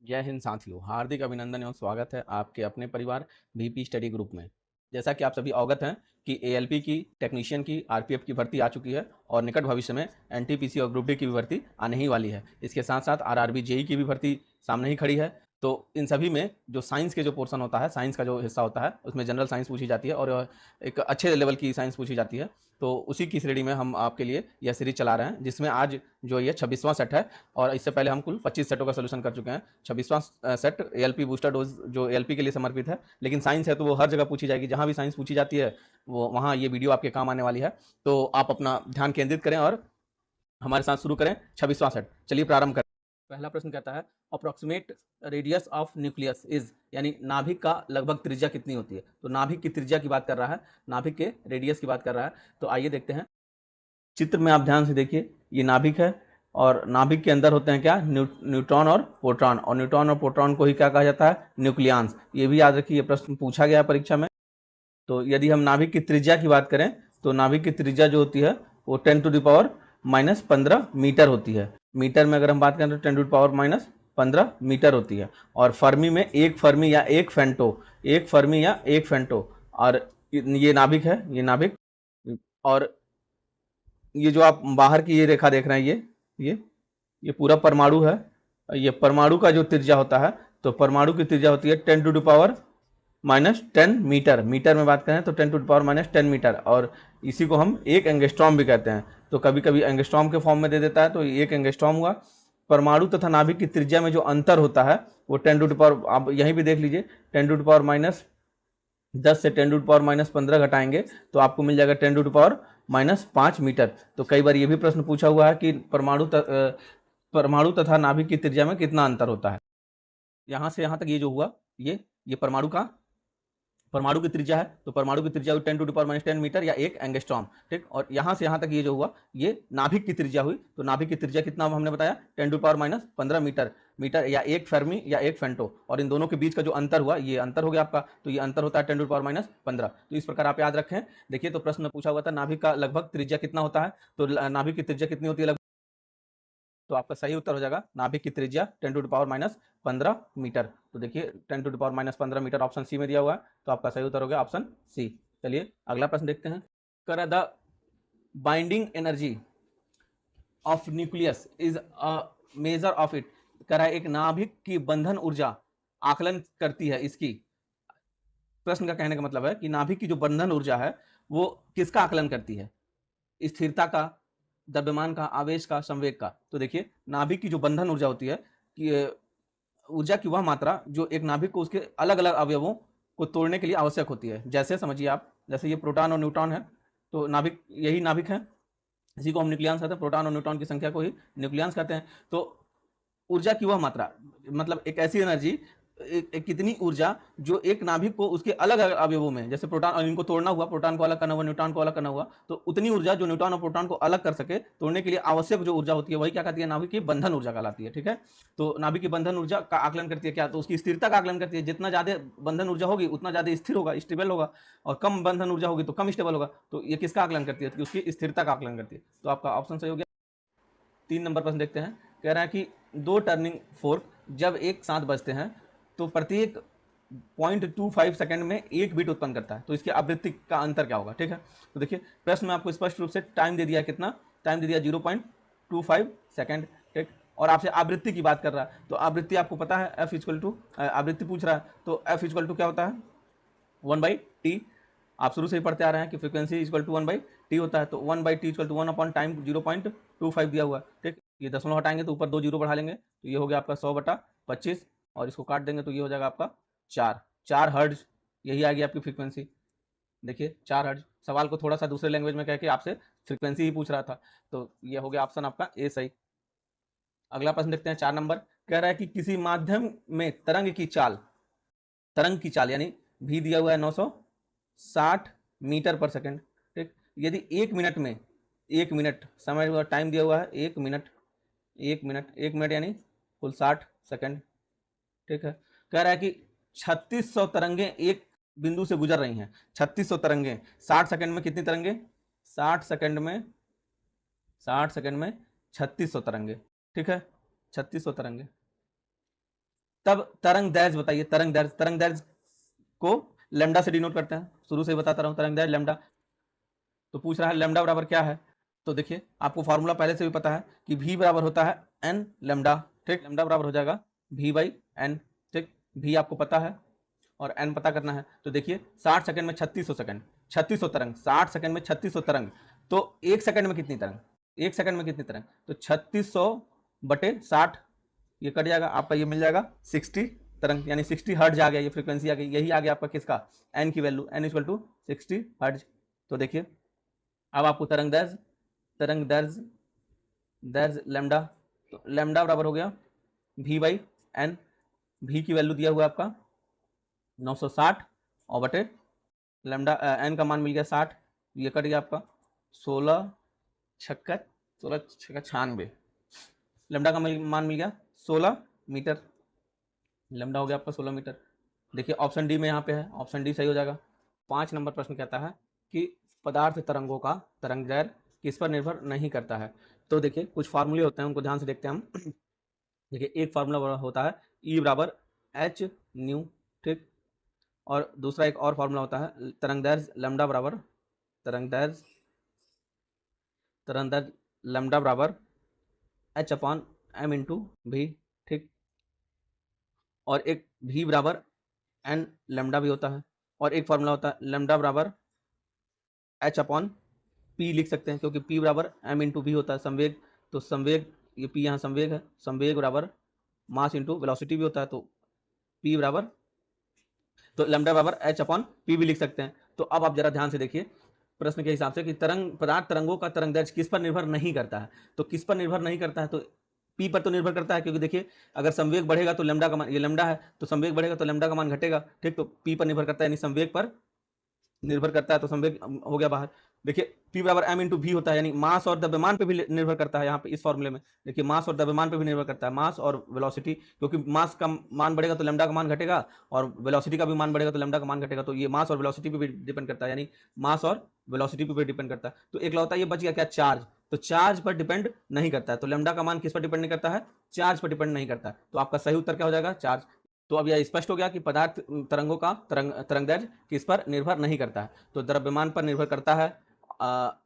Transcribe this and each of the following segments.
जय हिंद साथियों, हार्दिक अभिनंदन एवं स्वागत है आपके अपने परिवार वीपी स्टडी ग्रुप में। जैसा कि आप सभी अवगत हैं कि एएलपी की, टेक्नीशियन की, आरपीएफ की भर्ती आ चुकी है और निकट भविष्य में एनटीपीसी और ग्रुप डी की भी भर्ती आने ही वाली है। इसके साथ साथ आरआरबी जेई की भी भर्ती सामने ही खड़ी है। तो इन सभी में जो साइंस के जो पोर्शन होता है, साइंस का जो हिस्सा होता है, उसमें जनरल साइंस पूछी जाती है और एक अच्छे लेवल की साइंस पूछी जाती है। तो उसी की श्रेणी में हम आपके लिए यह सीरीज चला रहे हैं, जिसमें आज जो ये 26वां सेट है और इससे पहले हम कुल 25 सेटों का सोल्यूशन कर चुके हैं। 26वां सेट एएलपी बूस्टर डोज जो एएलपी के लिए समर्पित है, लेकिन साइंस है तो वो हर जगह पूछी जाएगी। जहां भी साइंस पूछी जाती है वो वहां ये वीडियो आपके काम आने वाली है। तो आप अपना ध्यान केंद्रित करें और हमारे साथ शुरू करें 26वां सेट। चलिए प्रारंभ करें। पहला प्रश्न कहता है approximate radius of nucleus is, यानी नाभिक का लगभग त्रिज्या कितनी होती है। तो नाभिक की त्रिज्या की बात कर रहा है, नाभिक के रेडियस की बात कर रहा है। तो आइए देखते हैं चित्र में, आप ध्यान से देखिए। ये नाभिक है और नाभिक के अंदर होते हैं क्या, न्यूट्रॉन और प्रोटॉन, और न्यूट्रॉन और प्रोटॉन को ही क्या कहा जाता है, न्यूक्लियंस। ये भी याद रखिए, ये प्रश्न पूछा गया है परीक्षा में। तो यदि हम नाभिक की त्रिज्या की बात करें तो नाभिक की त्रिज्या जो होती है वो 10⁻⁻15 मीटर होती है। मीटर में अगर हम बात करें तो 10⁻⁻15 मीटर होती है। और फर्मी में एक फर्मी या एक फेंटो, एक फर्मी या एक फेंटो। और ये नाभिक है, ये नाभिक। और ये जो आप बाहर की ये रेखा देख रहे हैं, ये पूरा परमाणु है। ये परमाणु का जो त्रिज्या होता है, तो परमाणु की त्रिज्या होती है 10⁻⁻10 मीटर। मीटर में बात करें तो 10⁻⁻10 मीटर। और इसी को हम एक एंगस्ट्रॉम भी कहते हैं। तो कभी कभी एंगस्ट्रॉम के फॉर्म में दे देता है, तो एक एंगस्ट्रॉम हुआ। परमाणु तथा नाभिक की त्रिज्या में जो अंतर होता है वो 10⁻, आप यहीं भी देख लीजिए, 10⁻10 से 10⁻15 घटाएंगे तो आपको मिल जाएगा 10⁻5 मीटर। तो कई बार ये भी प्रश्न पूछा हुआ है कि परमाणु तथा नाभिक की त्रिज्या में कितना अंतर होता है। यहां से यहां तक ये जो हुआ, ये परमाणु की त्रिज्या है। तो परमाणु की त्रिज्या हुई 10⁻10 मीटर या एक एंगस्ट्रॉम, ठीक। और यहां से यहां तक ये जो हुआ, ये नाभिक की त्रिज्या हुई। तो नाभिक की त्रिज्या कितना हमने बताया, 10⁻15 मीटर, या एक फर्मी या एक फेंटो। और इन दोनों के बीच का जो अंतर हुआ, ये अंतर हो गया आपका। तो ये अंतर होता है 10⁻15। तो इस प्रकार आप याद रखें। देखिए, तो प्रश्न में पूछा हुआ था नाभिक का लगभग त्रिज्या कितना होता है। तो नाभिक की त्रिज्या कितनी होती है, तो आपका सही उत्तर हो जाएगा नाभिक की त्रिज्या 10⁻15 मीटर। तो देखिए 10⁻15 मीटर ऑप्शन सी में दिया हुआ है। तो आपका सही उत्तर हो गया ऑप्शन सी। चलिए अगला प्रश्न देखते हैं। कर the binding energy of nucleus is a measure of it. कह रहा है एक नाभिक की बंधन ऊर्जा आकलन करती है इसकी। प्रश्न का कहने का मतलब है कि नाभिक की जो बंधन ऊर्जा है वो किसका आकलन करती है, स्थिरता का, द्रव्यमान का, आवेश का, संवेग का। तो देखिए नाभिक की जो बंधन ऊर्जा होती है कि ऊर्जा की वह मात्रा जो एक नाभिक को उसके अलग अलग अवयवों को तोड़ने के लिए आवश्यक होती है। जैसे समझिए आप, जैसे ये प्रोटॉन और न्यूट्रॉन है, तो नाभिक यही नाभिक है, इसी को हम न्यूक्लियंस कहते हैं। प्रोटॉन और न्यूट्रॉन की संख्या को ही न्यूक्लियंस कहते हैं। तो ऊर्जा की वह मात्रा, मतलब एक ऐसी एनर्जी, कितनी ऊर्जा जो एक नाभिक को उसके अलग अलग अवयवों में, जैसे प्रोटॉन और इनको तोड़ना हुआ, प्रोटॉन को अलग करना हुआ, न्यूट्रॉन को अलग करना हुआ, तो उतनी ऊर्जा जो न्यूट्रॉन और प्रोटॉन को अलग कर सके, तोड़ने के लिए आवश्यक जो ऊर्जा होती है वही क्या कहती है, नाभिक की बंधन ऊर्जा कहलाती है, ठीक है। तो नाभिक की बंधन ऊर्जा का आकलन करती है क्या, तो उसकी स्थिरता का आकलन करती है। जितना ज्यादा बंधन ऊर्जा होगी उतना ज्यादा स्थिर होगा, स्टेबल होगा। और कम बंधन ऊर्जा होगी तो कम स्टेबल होगा। तो ये किसका आकलन करती है, तो उसकी स्थिरता का आकलन करती है। तो आपका ऑप्शन सही हो गया। 3 नंबर प्रश्न देखते हैं। कह रहा है कि दो टर्निंग फोर्क जब एक साथ बजते हैं तो प्रत्येक 0.25 सेकंड में एक बीट उत्पन्न करता है। तो इसकी आवृत्ति का अंतर क्या होगा, ठीक है। तो देखिए प्रश्न में आपको स्पष्ट रूप से टाइम दे दिया है, कितना टाइम दे दिया, 0.25 सेकंड, ठीक। और आपसे आवृत्ति की बात कर रहा है, तो आवृत्ति आपको पता है, एफ इक्वल टू, आवृत्ति पूछ रहा है तो एफ इक्वल टू क्या होता है, 1/t। आप शुरू से ही पढ़ते आ रहे हैं कि फ्रीक्वेंसी इक्वल टू 1/t होता है। तो 1/t equal to 1 upon time 0.25 दिया हुआ है, ठीक। ये दशमलव हटाएंगे तो ऊपर 2 जीरो बढ़ा लेंगे, तो ये हो गया आपका 100/25। और इसको काट देंगे तो ये हो जाएगा आपका 4 हर्ट्ज। यही आएगी आपकी फ्रीक्वेंसी। देखिए 4 हर्ट्ज। सवाल को थोड़ा सा दूसरे लैंग्वेज में कह के आपसे फ्रीक्वेंसी ही पूछ रहा था। तो ये हो गया ऑप्शन आपका ए सही। अगला प्रश्न देखते हैं, 4 नंबर। कह रहा है कि किसी माध्यम में तरंग की चाल यानी भी दिया हुआ है 960 मीटर पर सेकंड, ठीक। यदि 1 मिनट में, 1 मिनट समय हुआ, टाइम दिया हुआ है 1 मिनट, 1 मिनट यानी कुल 60 सेकंड, ठीक है। कह रहा है कि 3600 तरंगे एक बिंदु से गुजर रही हैं। 3600 तरंगे 60 सेकंड में, कितनी तरंगे, 60 सेकंड में, 60 सेकंड में 3600 तरंगे, ठीक है, 3600 तरंगे। तब तरंग दैर्घ्य बताइए, तरंग दैर्घ्य को लैम्डा से डिनोट करते हैं, शुरू से ही बताता रहा हूं, तरंग दैर्घ्य लैम्डा। तो पूछ रहा है लैम्डा बराबर क्या है, तो देखिए आपको फॉर्मूला पहले से भी पता है कि v बराबर होता है n लैम्डा, ठीक, लैम्डा बराबर हो जाएगा v बाई n, ठीक, v आपको पता है और n पता करना है। तो देखिए 60 सेकंड में 3600 सेकंड, 3600 तरंग, 60 सेकंड में 3600 तरंग, तो एक सेकंड में कितनी तरंग, एक सेकंड में कितनी तरंग, तो 3600 बटे 60, ये कट जाएगा आपका, ये मिल जाएगा 60 तरंग, यानी 60 हर्ट्ज आ गया, ये फ्रीक्वेंसी आ गई, यही आ गया आपका किसका, n की value, n equal to 60 hertz. तो देखिए अब आपको तरंग दैर्घ्य लैम्डा, तो लैम्डा बराबर हो गया v बाई n, v की वैल्यू दिया हुआ आपका 960 और बटे लैम्डा n का मान मिल गया 60, ये कट गया आपका 16 छक्का 96, लैम्डा का मान मिल गया 16 मीटर, लैम्डा हो गया आपका 16 मीटर। देखिए ऑप्शन डी में यहाँ पे है, ऑप्शन डी सही हो जाएगा। 5 नंबर प्रश्न कहता है कि पदार्थ तरंगों का तरंग दैर्घ्य किस पर निर्भर नहीं करता है। तो देखिए कुछ फार्मूले होते हैं, उनको ध्यान से देखते हैं हम। देखिए एक फार्मूला होता है ई बराबर एच न्यू, ठीक, और दूसरा एक और फार्मूला होता है तरंग दैर्घ्य लैम्डा बराबर, तरंग दैर्घ्य लैम्डा बराबर एच अपॉन एम इंटू भी, ठीक, और एक भी बराबर एन लैम्डा भी होता है, और एक फार्मूला होता है लैम्डा बराबर एच अपॉन पी लिख सकते हैं, क्योंकि पी बराबर एम इंटू भी होता है संवेग, तो संवेग, ये पी यहाँ संवेग है, संवेग बराबर मास इंटू वेलोसिटी भी होता है, तो पी बराबर, तो लैम्डा बराबर एच अपॉन पी भी लिख सकते हैं। तो अब आप जरा ध्यान से देखिए प्रश्न के हिसाब से कि पदार्थ तरंगों का तरंग दैर्घ्य किस पर निर्भर नहीं करता है, तो किस पर निर्भर नहीं करता है, तो पी पर तो निर्भर करता है, क्योंकि देखिए अगर संवेग बढ़ेगा तो लैम्डा का मान, ये लैम्डा है तो संवेग बढ़ेगा तो लैम्डा का मान घटेगा, ठीक, तो पी पर निर्भर करता है, यानी संवेग पर निर्भर करता है, तो संवेग हो गया बाहर। देखिए P बराबर m इंटू भी होता है, यानी मास और द्रव्यमान पे भी निर्भर करता है, यहाँ पे इस फॉर्मूले में देखिए मास और द्रव्यमान पे भी निर्भर करता है, मास और वेलोसिटी, क्योंकि मास का मान बढ़ेगा तो लैम्डा का मान घटेगा, और वेलोसिटी का भी मान बढ़ेगा तो लैम्डा का मान घटेगा, तो ये मास और वेलोसिटी पे भी डिपेंड करता है, यानी मास और वेलोसिटी पे भी डिपेंड करता है। तो एक लौता ये बच गया क्या, चार्ज, तो चार्ज पर डिपेंड नहीं करता है, तो लैम्डा का मान किस पर डिपेंड नहीं करता है, चार्ज पर डिपेंड नहीं करता है, तो आपका सही उत्तर क्या हो जाएगा, चार्ज। तो अब यह स्पष्ट हो गया कि पदार्थ तरंगों का तरंग दैर्घ्य किस पर निर्भर नहीं करता है, तो द्रव्यमान पर निर्भर करता है,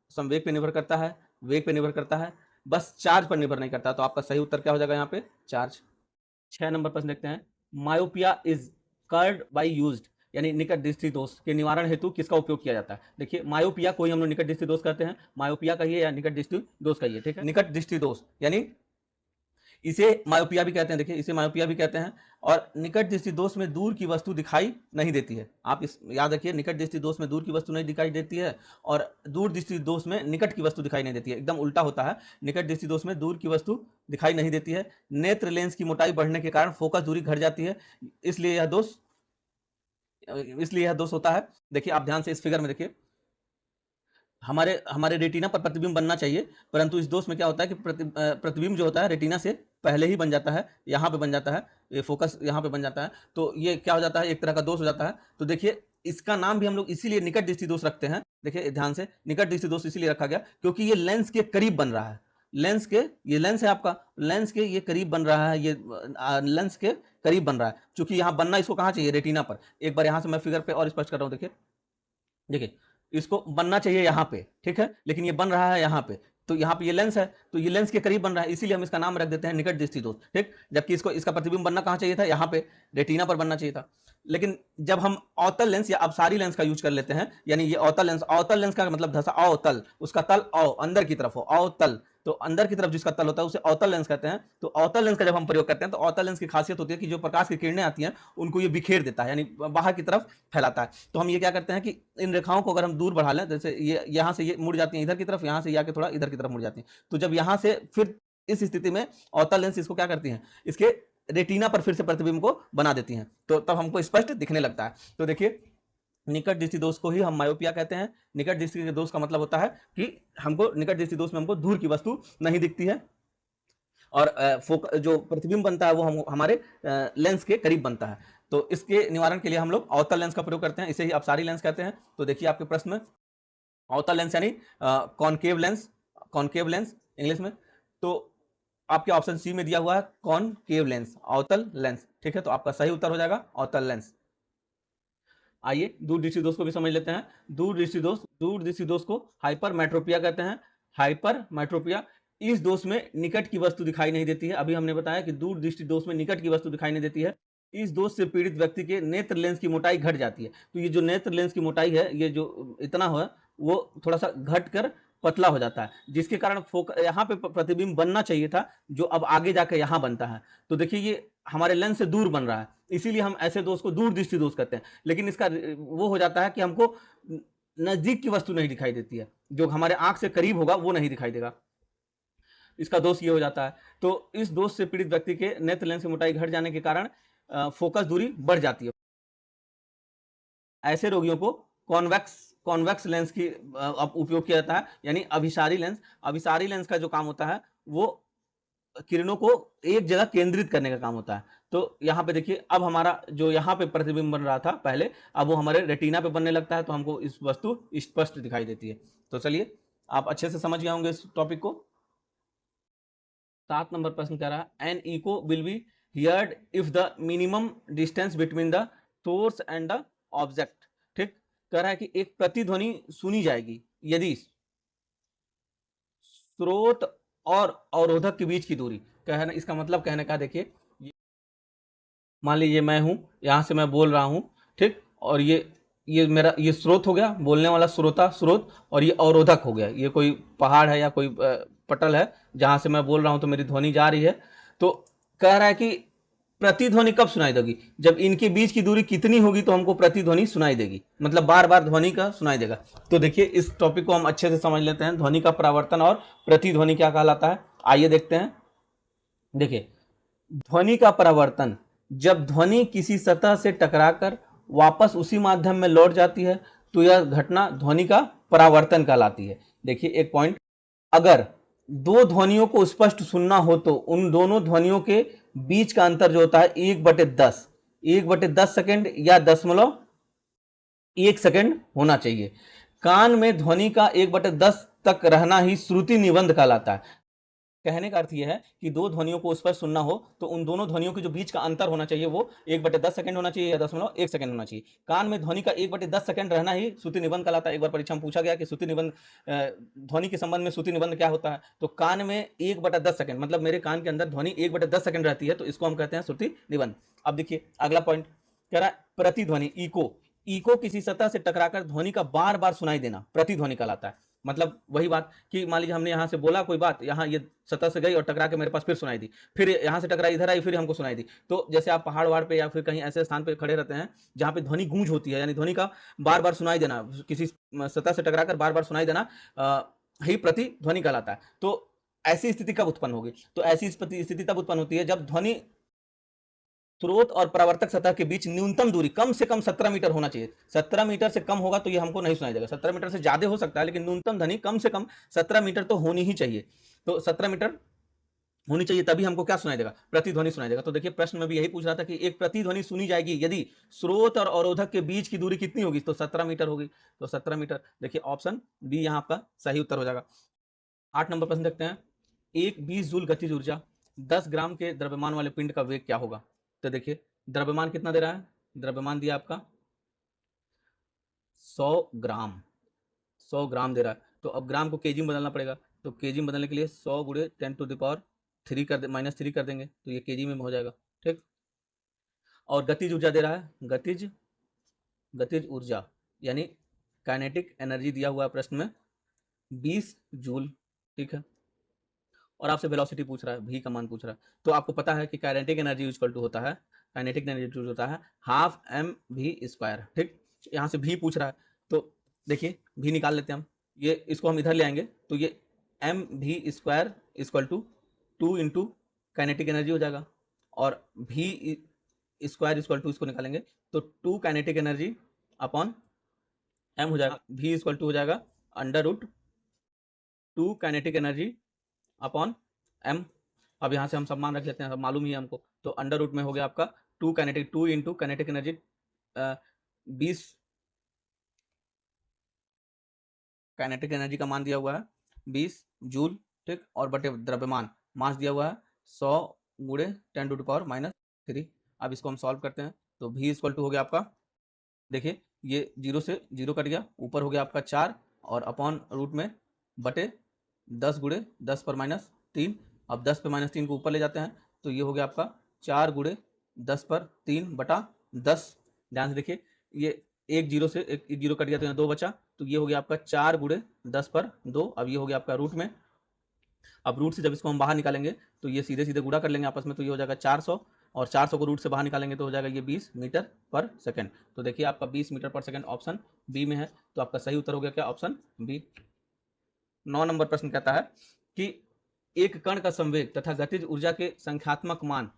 संवेग पर निर्भर करता है, वेग पर निर्भर करता है, बस चार्ज पर निर्भर नहीं करता। तो आपका सही उत्तर क्या हो जाएगा यहाँ पे, चार्ज। 6 नंबर प्रश्न देखते हैं, myopia is cured by used, यानी निकट दृष्टि दोष के निवारण हेतु किसका उपयोग किया जाता है। देखिए मायोपिया कोई हम लोग निकट दृष्टि दोष कहते हैं, मायोपिया कहिए या निकट दृष्टि दोष कहिए, ठीक है, निकट दृष्टि दोष यानी इसे मायोपिया भी कहते हैं, देखिए इसे मायोपिया भी कहते हैं, और निकट दृष्टि दोष में दूर की वस्तु दिखाई नहीं देती है, आप इस याद रखिए, निकट दृष्टि दोष में दूर की वस्तु नहीं दिखाई देती है, और दूर दृष्टि दोष में निकट की वस्तु दिखाई नहीं देती है, एकदम उल्टा होता है, निकट दृष्टि दोष में दूर की वस्तु दिखाई नहीं देती है, नेत्र लेंस की मोटाई बढ़ने के कारण फोकस दूरी घट जाती है, इसलिए यह दोष होता है। देखिए आप ध्यान से इस फिगर में देखिए, हमारे हमारे रेटिना पर प्रतिबिंब बनना चाहिए, परंतु इस दोष में क्या होता है कि प्रतिबिंब जो होता है रेटिना से पहले ही बन जाता है, यहाँ पे बन जाता है, ये फोकस यहाँ पे बन जाता है, तो ये क्या हो जाता है, एक तरह का दोष हो जाता है। तो देखिए इसका नाम भी हम लोग इसीलिए निकट दृष्टि दोष रखते हैं, देखिए ध्यान से, निकट दृष्टि दोष इसीलिए रखा गया क्योंकि ये लेंस के करीब बन रहा है, लेंस के, ये लेंस है आपका, लेंस के ये करीब बन रहा है, ये लेंस के करीब बन रहा है, चूंकि यहाँ बनना इसको कहाँ चाहिए, रेटिना पर। एक बार यहाँ से मैं फिगर पे और स्पष्ट कर रहा हूँ, देखिए देखिए इसको बनना चाहिए यहाँ पे, ठीक है, लेकिन ये बन रहा है यहाँ पे, तो यहाँ पे ये लेंस है, तो ये लेंस के करीब बन रहा है, इसीलिए हम इसका नाम रख देते हैं निकट दृष्टि दोष, ठीक, जबकि इसको, इसका प्रतिबिंब बनना कहाँ चाहिए था, यहाँ पे रेटिना पर बनना चाहिए था। लेकिन जब हम अवतल लेंस या अपसारी लेंस का यूज कर लेते हैं, यानी ये अवतल लेंस का मतलब धसा अवतल, उसका तल अंदर की तरफ हो, अवतल, तो अंदर की तरफ जिसका तल होता है उसे अवतल लेंस कहते हैं। तो अवतल लेंस का जब हम प्रयोग करते हैं तो अवतल लेंस की खासियत होती है कि जो प्रकाश की किरणें आती हैं उनको ये बिखेर देता है, यानी बाहर की तरफ फैलाता है। तो हम ये क्या करते हैं कि इन रेखाओं को अगर हम दूर बढ़ा लें, जैसे ये यहाँ से ये मुड़ जाती हैं इधर की तरफ, यहाँ से ये आके थोड़ा इधर की तरफ मुड़ जाती हैं, तो जब यहाँ से फिर इस स्थिति में अवतल लेंस इसको क्या करती हैं, इसके रेटिना पर फिर से प्रतिबिंब को बना देती हैं, तो तब हमको स्पष्ट दिखने लगता है। तो देखिए निकट दृष्टि दोष को ही हम मायोपिया कहते हैं। निकट दृष्टि के दोष का मतलब होता है कि हमको निकट दृष्टि दोष में हमको दूर की वस्तु नहीं दिखती है, और जो प्रतिबिंब बनता है वो हमारे लेंस के करीब बनता है। तो इसके निवारण के लिए हम लोग अवतल लेंस का प्रयोग करते हैं, इसे ही अपसारी लेंस कहते हैं। तो देखिए आपके प्रश्न में अवतल लेंस यानी कॉनकेव लेंस इंग्लिश में, तो आपके ऑप्शन सी में दिया हुआ है कॉनकेव लेंस, अवतल लेंस, ठीक है। तो आपका सही उत्तर हो जाएगा अवतल लेंस। आइए दूरदृष्टि दोष को भी समझ लेते हैं। दूरदृष्टि दोष को हाइपरमेट्रोपिया कहते हैं। हाइपरमेट्रोपिया, इस दोष में निकट की वस्तु दिखाई नहीं देती है। अभी हमने बताया कि दूरदृष्टि दोष में निकट की वस्तु दिखाई नहीं देती है। इस दोष से पीड़ित व्यक्ति के नेत्र लेंस की मोटाई घट जाती है। तो ये जो नेत्र लेंस की मोटाई है, ये जो इतना हो, वो थोड़ा सा घट कर पतला हो जाता है, जिसके कारण यहाँ पे प्रतिबिंब बनना चाहिए था, जो अब आगे जाकर यहाँ बनता है। तो देखिए ये हमारे लेंस से दूर बन रहा है, इसीलिए हम ऐसे दोष को दूरदृष्टि दोष कहते हैं। लेकिन इसका वो हो जाता है कि हमको नजदीक की वस्तु नहीं दिखाई देती है, जो हमारे आंख से करीब होगा वो नहीं दिखाई देगा, इसका दोष ये हो जाता है। तो इस दोष से पीड़ित व्यक्ति के नेत्र लेंस की मोटाई घट जाने के कारण फोकस दूरी बढ़ जाती है। ऐसे रोगियों को कॉन्वेक्स लेंस की उपयोग किया जाता है, यानी अभिसारी लेंस। अभिसारी लेंस का जो काम होता है वो किरणों को एक जगह केंद्रित करने का काम होता है। तो यहाँ पे देखिए, अब हमारा जो यहाँ पे प्रतिबिंब बन रहा था पहले, अब वो हमारे रेटिना पे बनने लगता है, तो हमको इस वस्तु स्पष्ट दिखाई देती है। तो चलिए, आप अच्छे से समझ गए होंगे इस टॉपिक को। 7 नंबर प्रश्न कह रहा है, an echo will be heard if the minimum distance between the source and the object. ठीक, कह रहा है कि एक प्रतिध्वनि सुनी जाएगी यदि स्रोत और अवरोधक के बीच की दूरी, कहना इसका मतलब कहने का, देखिए मान लीजिए मैं हूं, यहां से मैं बोल रहा हूं, ठीक, और ये मेरा ये स्रोत हो गया, बोलने वाला स्रोता स्रोत, और ये अवरोधक हो गया, ये कोई पहाड़ है या कोई पटल है जहां से मैं बोल रहा हूं तो मेरी ध्वनि जा रही है। तो कह रहा है कि प्रतिध्वनि कब सुनाई देगी, जब इनके बीच की दूरी कितनी होगी तो हमको प्रतिध्वनि सुनाई देगी, मतलब बार बार ध्वनि का सुनाई देगा। तो देखिए इस टॉपिक को हम अच्छे से समझ लेते हैं, ध्वनि का परावर्तन और प्रतिध्वनि क्या कहलाता है। आइए देखते हैं। देखिए, ध्वनि का परावर्तन, जब ध्वनि किसी सतह से टकराकर वापस उसी माध्यम में लौट जाती है तो यह घटना ध्वनि का परावर्तन कहलाती है। देखिए एक पॉइंट, अगर दो ध्वनियों को स्पष्ट सुनना हो तो उन दोनों ध्वनियों के बीच का अंतर जो होता है 1/10, 1/10 सेकेंड या 0.1 सेकेंड होना चाहिए। कान में ध्वनि का 1/10 तक रहना ही श्रुति निबंध कहलाता है। कहने का अर्थ यह है कि दो ध्वनियों को स्पष्ट सुनना हो तो उन दोनों ध्वनियों के जो बीच का अंतर होना चाहिए वो 1/10 सेकेंड होना चाहिए या 0.1 सेकेंड होना चाहिए। कान में ध्वनि का 1/10 सेकेंड रहना ही श्रुति निबंध कहलाता है। एक बार परीक्षा में पूछा गया कि श्रुति निबंध, ध्वनि के संबंध में श्रुति निबंध क्या होता है, तो कान में 1/10 सेकेंड, मतलब मेरे कान के अंदर ध्वनि 1/10 सेकेंड रहती है, तो इसको हम कहते हैं श्रुति निबंध। अब देखिए अगला पॉइंट कह रहा है प्रतिध्वनि, इको। इको किसी सतह से टकराकर ध्वनि का बार बार सुनाई देना प्रतिध्वनि कहलाता है। मतलब वही बात कि मान लीजिए हमने यहाँ से बोला कोई बात, यहाँ ये सतह से गई और टकरा के मेरे पास फिर सुनाई दी, फिर यहाँ से टकराई इधर आई फिर हमको सुनाई दी। तो जैसे आप पहाड़ वहाड़ पे या फिर कहीं ऐसे स्थान पे खड़े रहते हैं जहाँ पे ध्वनि गूंज होती है, यानी ध्वनि का बार बार सुनाई देना, किसी सतह से टकराकर बार बार सुनाई देना ही प्रतिध्वनि कहलाता है। तो ऐसी स्थिति कब उत्पन्न होगी, तो ऐसी स्थिति तब उत्पन्न होती है जब ध्वनि स्रोत और परावर्तक सतह के बीच न्यूनतम दूरी कम से कम 17 मीटर होना चाहिए। 17 मीटर से कम होगा तो ये हमको नहीं सुनाई देगा, 17 मीटर से ज्यादा हो सकता है, लेकिन न्यूनतम ध्वनि कम से कम 17 मीटर तो होनी ही चाहिए। तो 17 मीटर होनी चाहिए, तभी हमको क्या सुनाई देगा, प्रतिध्वनि सुनाई देगा। तो देखिए प्रश्न में भी यही पूछ रहा था कि एक प्रतिध्वनि सुनी जाएगी यदि स्रोत और अवरोधक के बीच की दूरी कितनी होगी, तो 17 मीटर होगी। तो 17 मीटर, देखिए ऑप्शन बी यहाँ आपका सही उत्तर हो जाएगा। 8 नंबर प्रश्न देखते हैं, एक 20 जूल गतिज ऊर्जा 10 ग्राम के द्रव्यमान वाले पिंड का वेग क्या होगा। तो देखिए द्रव्यमान कितना दे रहा है, द्रव्यमान दिया आपका 100 ग्राम, 100 ग्राम दे रहा है। तो अब ग्राम को केजी में बदलना पड़ेगा, तो केजी में बदलने के लिए 100 गुणे 10⁻³ कर दे, -3 कर देंगे तो ये केजी में हो जाएगा। ठीक, और गतिज ऊर्जा दे रहा है, गतिज ऊर्जा यानी काइनेटिक एनर्जी दिया हुआ है प्रश्न में 20 जूल। ठीक है, और आपसे वेलोसिटी पूछ रहा है, भी का मान पूछ रहा है। तो आपको पता है कि काइनेटिक एनर्जी इक्वल टू होता है, काइनेटिक एनर्जी होता है ½ mv²। ठीक, यहाँ से भी पूछ रहा है, तो देखिए भी निकाल लेते हैं हम, ये इसको हम इधर ले आएंगे तो ये mv² equal to 2 into kinetic energy हो जाएगा, और v स्क्वायर इक्वल टू इसको निकालेंगे तो 2 काइनेटिक एनर्जी अपॉन m हो जाएगा, v इक्वल टू हो जाएगा √2 काइनेटिक एनर्जी अपॉन m। अब यहाँ से हम सब मान रख लेते हैं, सब मालूम ही है हमको, तो अंडर रूट में हो गया आपका 2 into kinetic energy 20 kinetic energy का मान दिया हुआ है 20 जूल। ठीक, और बटे द्रव्यमान, मास दिया हुआ है 100 गुणे 10⁻³ अब इसको हम सॉल्व करते हैं तो v इक्वल टू हो गया आपका, देखिए ये 0 से 0 कट गया, ऊपर हो गया आपका 4 और अपॉन रूट में बटे 10 गुणे 10 पर -3। अब 10 पे -3 को ऊपर ले जाते हैं तो ये हो गया आपका 4 गुणे 10 पर 3 बटा 10। ध्यान से देखिए ये एक 0 से एक 0 कट गया तो यहाँ 2 बचा, तो ये हो गया आपका 4 गुणे 10 पर 2। अब ये हो गया आपका रूट में, अब रूट से जब इसको हम बाहर निकालेंगे तो ये सीधे सीधे गुणा कर लेंगे आपस में, तो ये हो जाएगा 400 और 400 को रूट से बाहर निकालेंगे तो हो जाएगा ये 20 मीटर पर सेकंड। तो देखिए आपका 20 मीटर पर सेकंड ऑप्शन बी में है, तो आपका सही उत्तर हो गया क्या, ऑप्शन बी। 9 नंबर प्रश्न कहता है कि एक कण का संवेग तथा गतिज ऊर्जा के संख्यात्मक मान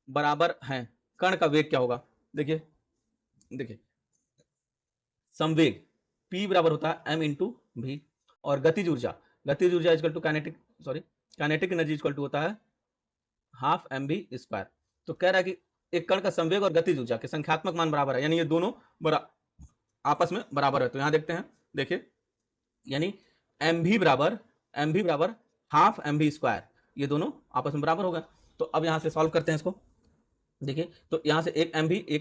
बराबर हैं, कण का वेग क्या होगा। देखिए देखिए संवेग P बराबर होता है m इंटू वी, और गतिज ऊर्जा equal to kinetic energy equal to होता है हाफ mv²। तो कह रहा है कि एक कण का संवेग और गतिज ऊर्जा के संख्यात्मक मान बराबर है, यानी ये दोनों आपस में बराबर है। तो यहां देखते हैं, देखिए यानी mv बराबर हाफ mv², ये दोनों आपस में बराबर होगा। तो अब यहां से सॉल्व करते हैं इसको, देखिए तो यहाँ से एक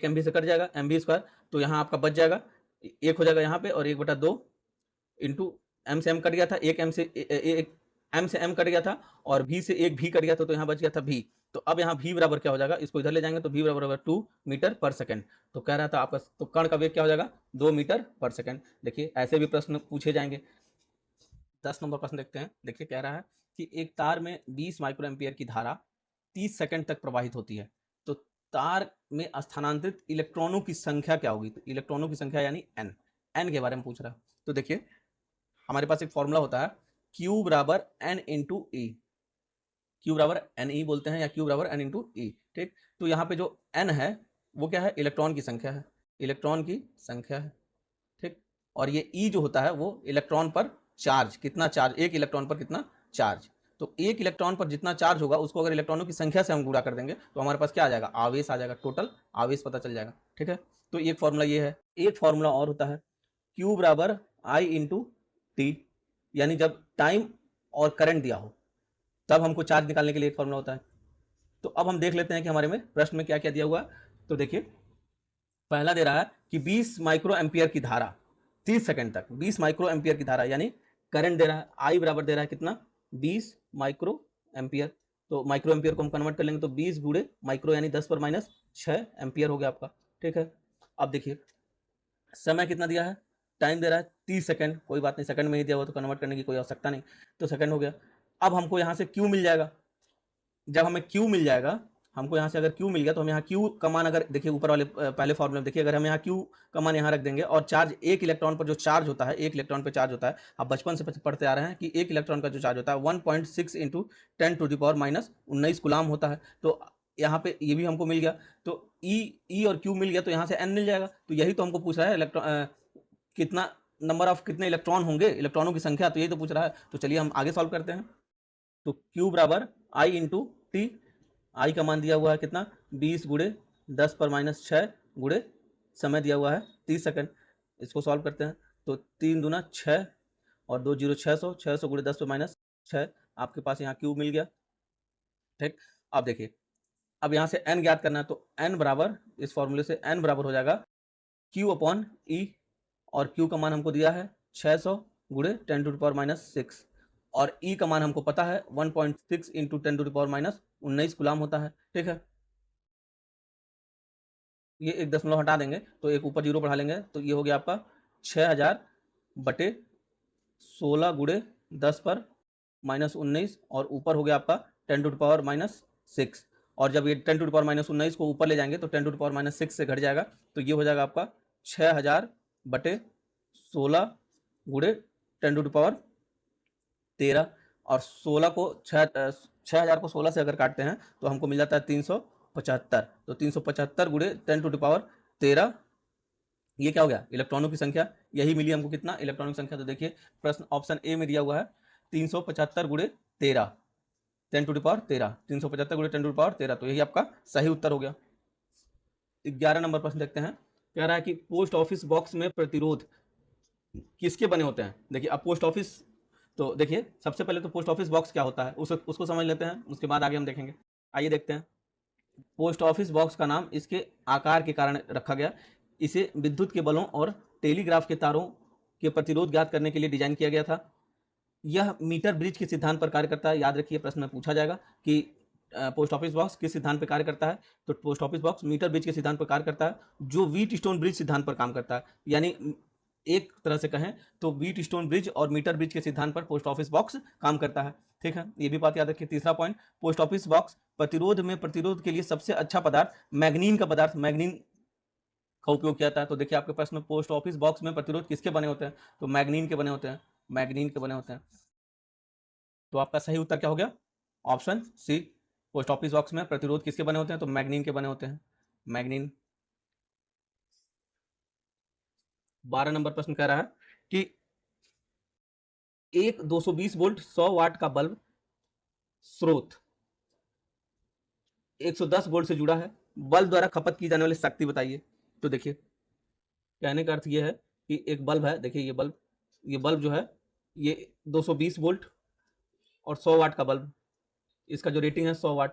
mv से कट जाएगा mv², तो यहाँ आपका बच जाएगा एक हो जाएगा यहाँ पे, और 1/2 इंटू m से m कट गया था, एक m से m कट गया था, और v से एक v कट गया था, तो यहाँ बच गया था v। तो अब यहाँ v बराबर क्या हो जाएगा, इसको इधर ले जाएंगे तो v बराबर 2 मीटर पर सेकंड। तो कह रहा था आपका, तो कण का वेग क्या हो जाएगा 2 मीटर पर सेकंड। देखिए ऐसे भी प्रश्न पूछे जाएंगे। 10 नंबर प्रश्न देखते हैं, देखिए कह रहा है कि एक तार में 20 माइक्रो एम्पियर की धारा 30 सेकंड तक प्रवाहित होती है, तो तार में स्थानांतरित इलेक्ट्रॉनों की संख्या क्या होगी। तो इलेक्ट्रॉनों की संख्या यानी n के बारे में पूछ रहा है। तो देखिए हमारे पास एक फॉर्मूला होता है Q बराबर n इंटू ई, Q बराबर एन ई बोलते हैं या Q बराबर n इंटू ई, ठीक। तो यहाँ पे जो n है वो क्या है, इलेक्ट्रॉन की संख्या है, इलेक्ट्रॉन की संख्या है, ठीक। और ये ई जो होता है वो इलेक्ट्रॉन पर चार्ज, कितना चार्ज, एक इलेक्ट्रॉन पर कितना चार्ज। तो एक इलेक्ट्रॉन पर जितना चार्ज होगा उसको अगर इलेक्ट्रॉनों की संख्या से हम गुणा कर देंगे तो हमारे पास क्या आ जाएगा, आवेश आ जाएगा, टोटल आवेश पता चल जाएगा, ठीक है। तो एक फॉर्मूला ये है। एक फॉर्मूला और होता है Q बराबर आई इंटू टी, यानी जब टाइम और करंट दिया हो तब हमको चार्ज निकालने के लिए एक फॉर्मूला होता है। तो अब हम देख लेते हैं कि हमारे में प्रश्न में क्या क्या दिया हुआ है। तो देखिए पहला दे रहा है कि 20 माइक्रो एम्पियर की धारा 30 सेकंड तक, 20 माइक्रो एम्पियर की धारा यानी करंट दे रहा है, आई बराबर दे रहा है कितना 20 माइक्रो एम्पियर। तो माइक्रो एम्पियर को हम कन्वर्ट कर लेंगे तो 20 गुणे माइक्रो यानी 10 पर -6 एम्पियर हो गया आपका, ठीक है। अब देखिए समय कितना दिया है, टाइम दे रहा है 30 सेकंड, कोई बात नहीं, सेकंड में ही दिया हुआ तो कन्वर्ट करने की कोई आवश्यकता नहीं, तो सेकंड हो गया। अब हमको यहाँ से Q मिल जाएगा, जब हमें Q मिल जाएगा, हमको यहाँ से अगर Q मिल गया तो हम यहाँ Q का मान, अगर देखिए ऊपर वाले पहले फॉर्मूले में देखिए, अगर हम यहाँ Q का मान यहाँ रख देंगे और चार्ज एक इलेक्ट्रॉन पर जो चार्ज होता है, एक इलेक्ट्रॉन पर चार्ज होता है, आप बचपन से पढ़ते आ रहे हैं कि एक इलेक्ट्रॉन का जो चार्ज होता है 1.6 इंटू 10⁻⁻19 गुलाम होता है। तो यहाँ पे ये भी हमको मिल गया, तो ई और Q मिल गया, तो यहाँ से n मिल जाएगा। तो यही तो हमको पूछ रहा है, इलेक्ट्रॉन कितना नंबर ऑफ कितने इलेक्ट्रॉन होंगे, इलेक्ट्रॉनों की संख्या, तो यही तो पूछ रहा है। तो चलिए हम आगे सॉल्व करते हैं। तो Q बराबर आई इंटू टी, आई का मान दिया हुआ है कितना 20 गुणे 10 पर -6 गुणे समय दिया हुआ है 30 सेकंड। इसको सॉल्व करते हैं तो 3 दूना 6 और 2 जीरो 600, 600 गुणे 10 पर -6, आपके पास यहाँ Q मिल गया, ठीक। अब देखिए अब यहाँ से n ज्ञात करना है, तो n बराबर, इस फॉर्मूले से n बराबर हो जाएगा Q अपॉन ई, और Q का मान हमको दिया है 600 गुणे 10⁻⁻6, और E का मान हमको पता है 1.6 इंटू 10⁻⁻19 गुलाम होता है, ठीक है। ये एक दशमलव हटा देंगे तो एक ऊपर जीरो बढ़ा लेंगे, तो ये हो गया आपका 6000 बटे 16 गुणे 10 पर -19, और ऊपर हो गया आपका 10⁻⁻6, और जब ये 10⁻⁻19 को ऊपर ले जाएंगे तो 10⁻⁻6 से घट जाएगा, तो ये हो जाएगा आपका 6000 बटे 16 गुणे 10⁻13, और 16 को 6000 को 16 से अगर काटते हैं तो हमको मिल जाता है 375। तो 375 गुणे 10⁻13, ये क्या हो गया, इलेक्ट्रॉनों की संख्या, यही मिली हमको कितना, इलेक्ट्रॉनों की संख्या। तो देखिए प्रश्न ऑप्शन ए में दिया हुआ है 375 गुणे 13, 10⁻13, 375 गुणे 10⁻13, तो यही आपका सही उत्तर हो गया। 11 नंबर प्रश्न देखते हैं, कह रहा है कि पोस्ट ऑफिस बॉक्स में प्रतिरोध किसके बने होते हैं। देखिए अब पोस्ट ऑफिस तो देखिए सबसे पहले तो पोस्ट ऑफिस बॉक्स क्या होता है उसको समझ लेते हैं, उसके बाद आगे हम देखेंगे। आइए देखते हैं। पोस्ट ऑफिस बॉक्स का नाम इसके आकार के कारण रखा गया। इसे विद्युत के बलों और टेलीग्राफ के तारों के प्रतिरोध ज्ञात करने के लिए डिजाइन किया गया था। यह मीटर ब्रिज के सिद्धांत पर कार्य करता है। याद रखिए प्रश्न में पूछा जाएगा कि पोस्ट ऑफिस बॉक्स किस सिद्धांत पर कार्य करता है, तो post office box metre bridge के सिद्धांत पर कार्य करता है, जो व्हीट स्टोन ब्रिज सिद्धांत पर काम करता है। यानी एक तरह से कहें तो व्हीट स्टोन ब्रिज और मीटर ब्रिज के सिद्धांत पर पोस्ट ऑफिस बॉक्स काम करता है। ठीक है, ये भी बात याद रखिए। तीसरा पॉइंट, पोस्ट ऑफिस बॉक्स प्रतिरोध में प्रतिरोध के लिए सबसे अच्छा पदार्थ मैग्नीन का पदार्थ मैग्नीन का उपयोग किया जाता है। तो देखिए आपके पास में पोस्ट ऑफिस बॉक्स में प्रतिरोध किसके बने होते हैं, तो मैग्नीन के बने होते हैं, मैग्नीन के बने होते हैं। तो आपका सही उत्तर क्या हो गया, option C. Post office box में प्रतिरोध किसके बने होते हैं, तो मैग्नीन के बने होते हैं, मैग्नीन। 12 नंबर प्रश्न कह रहा है कि एक 220 वोल्ट 100 वाट का बल्ब स्रोत 110 वोल्ट से जुड़ा है, बल्ब द्वारा खपत की जाने वाली शक्ति बताइए। तो देखिए कहने का अर्थ ये है कि एक बल्ब है, देखिए ये बल्ब जो है ये 220 वोल्ट और 100 वाट का बल्ब, इसका जो रेटिंग है 100 वाट,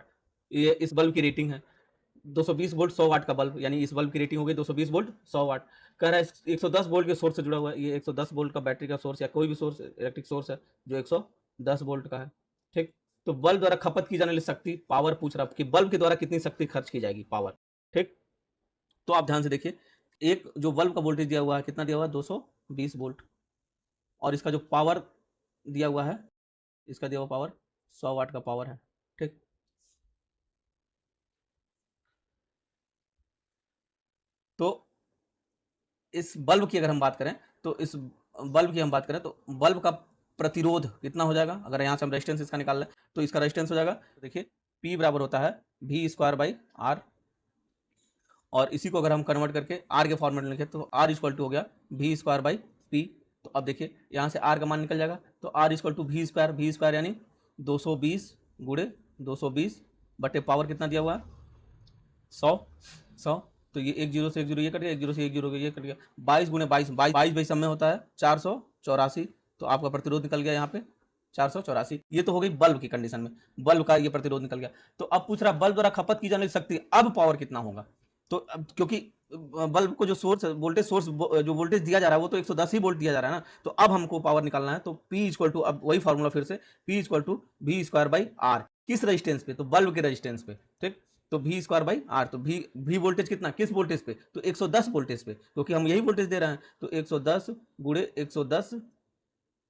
ये इस बल्ब की रेटिंग है। 220 वोल्ट 100 वाट का बल्ब, यानी इस बल्ब की रेटिंग हो गई 220 वोल्ट 100 वाट। कह रहा है 110 वोल्ट के सोर्स से जुड़ा हुआ है, ये 110 वोल्ट का बैटरी का सोर्स या कोई भी सोर्स इलेक्ट्रिक सोर्स है जो 110 वोल्ट का है। ठीक, तो बल्ब द्वारा खपत की जाने वाली शक्ति पावर पूछ रहा है कि बल्ब के द्वारा कितनी शक्ति खर्च की जाएगी, पावर। ठीक, तो आप ध्यान से देखिए, एक जो बल्ब का वोल्टेज दिया हुआ है कितना दिया हुआ है, 220 वोल्ट, और इसका जो पावर दिया हुआ है, इसका दिया हुआ पावर 100 वाट का पावर है। ठीक, तो इस बल्ब की अगर हम बात करें तो इस बल्ब की हम बात करें तो बल्ब का प्रतिरोध कितना हो जाएगा, अगर यहाँ से हम रेजिस्टेंस इसका निकाल लें तो इसका रेजिस्टेंस हो जाएगा, तो देखिए P बराबर होता है V स्क्वायर बाई आर, और इसी को अगर हम कन्वर्ट करके आर के फॉर्मेट में लिखें तो आर इक्वल टू हो गया V स्क्वायर बाई पी। तो अब देखिए यहाँ से आर का मान निकल जाएगा, तो R equal to V square यानी 220 गुणे 220 बटे पावर कितना दिया हुआ है 100। तो ये एक जीरो से एक जीरो ये कट गया, एक जीरो से एक जीरो ये कट गया, 22 गुणे 22, 22 बाई सब में होता है 484। तो आपका प्रतिरोध निकल गया यहाँ पे 484। ये तो हो गई बल्ब की कंडीशन में, बल्ब का ये प्रतिरोध निकल गया। तो अब पूछ रहा बल्ब द्वारा खपत की जाने वाली शक्ति, अब पावर कितना होगा। तो अब क्योंकि बल्ब को जो सोर्स वोल्टेज सोर्स जो वोल्टेज दिया जा रहा है वो तो 110 ही वोल्ट दिया जा रहा है ना, तो अब हमको पावर निकालना है। तो P इक्वल टू, अब वही फॉर्मूला फिर से, P equal to V square by R, किस रेजिस्टेंस पे, तो बल्ब के रेजिस्टेंस पे। ठीक, तो वी स्क्वायर बाई आर, तो वी वोल्टेज कितना, किस वोल्टेज पे, तो 110 वोल्टेज पे, क्योंकि हम यही वोल्टेज दे रहे हैं। तो 110 गुणे 110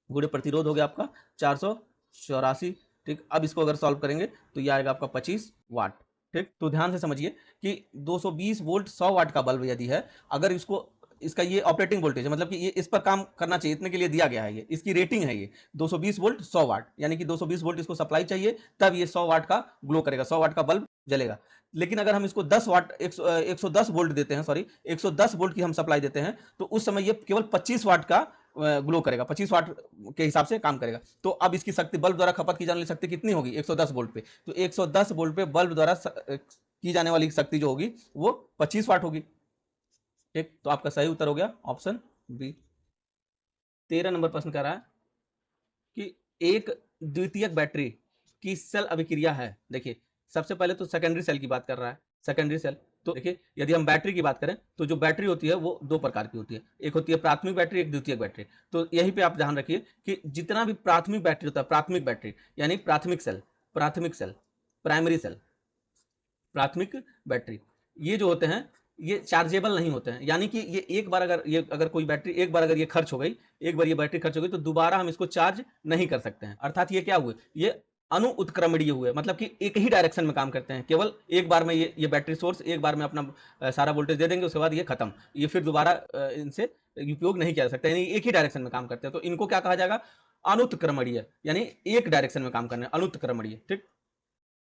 गुणे प्रतिरोध हो गया आपका 484। ठीक, अब इसको अगर सॉल्व करेंगे तो ये आएगा आपका 25 वाट। ठीक, तो ध्यान से समझिए कि 220 वोल्ट 100 वाट का बल्ब यदि है, अगर इसको, इसका ये ऑपरेटिंग वोल्टेज है, मतलब कि ये इस पर काम करना चाहिए, इतने के लिए दिया गया है, ये इसकी रेटिंग है, ये 220 वोल्ट 100 वाट, यानी कि 220 वोल्ट इसको सप्लाई चाहिए, तब ये 100 वाट का ग्लो करेगा, 100 वाट का बल्ब जलेगा। लेकिन अगर हम इसको 10 वाट 110 वोल्ट देते हैं, सॉरी 110 वोल्ट की हम सप्लाई देते हैं, तो उस समय ये केवल 25 वाट का ग्लो करेगा, 25 वाट के हिसाब से काम करेगा। तो अब इसकी शक्ति, बल्ब द्वारा खपत की जाने वाली शक्ति कितनी होगी 110 वोल्ट पे, तो 110 वोल्ट पे बल्ब द्वारा की जाने वाली शक्ति जो होगी वो 25 वाट होगी। ठीक, तो आपका सही उत्तर हो गया ऑप्शन बी। 13 नंबर प्रश्न कह रहा है कि एक द्वितीयक बैटरी की सेल अभिक्रिया है। देखिए सबसे पहले तो सेकेंडरी सेल की बात कर रहा है, सेकेंडरी सेल। तो देखिए यदि हम बैटरी की बात करें तो जो बैटरी होती है वो दो प्रकार की होती है, एक होती है प्राथमिक बैटरी, एक द्वितीयक बैटरी। तो यहीं पे आप ध्यान रखिए कि जितना भी प्राथमिक बैटरी होता है, प्राथमिक बैटरी यानी प्राथमिक सेल, प्राथमिक सेल, प्राइमरी सेल, प्राथमिक बैटरी, ये जो होते हैं ये चार्जेबल नहीं होते हैं, यानी कि ये एक बार अगर ये, अगर कोई बैटरी एक बार अगर ये खर्च हो गई, एक बार ये बैटरी खर्च हो गई तो दोबारा हम इसको चार्ज नहीं कर सकते हैं। अर्थात ये क्या हुए, ये अनुउत्क्रमणीय हुए, मतलब कि एक ही डायरेक्शन में काम करते हैं, केवल एक बार में ये बैटरी सोर्स एक बार में अपना सारा वोल्टेज दे देंगे, उसके बाद ये खत्म, ये फिर दोबारा इनसे उपयोग नहीं किया जा सकता, यानी एक ही डायरेक्शन में काम करते हैं। तो इनको क्या कहा जाएगा, अनुत्क्रमणीय, यानी एक डायरेक्शन में काम करने, अनुत्क्रमणीय। ठीक,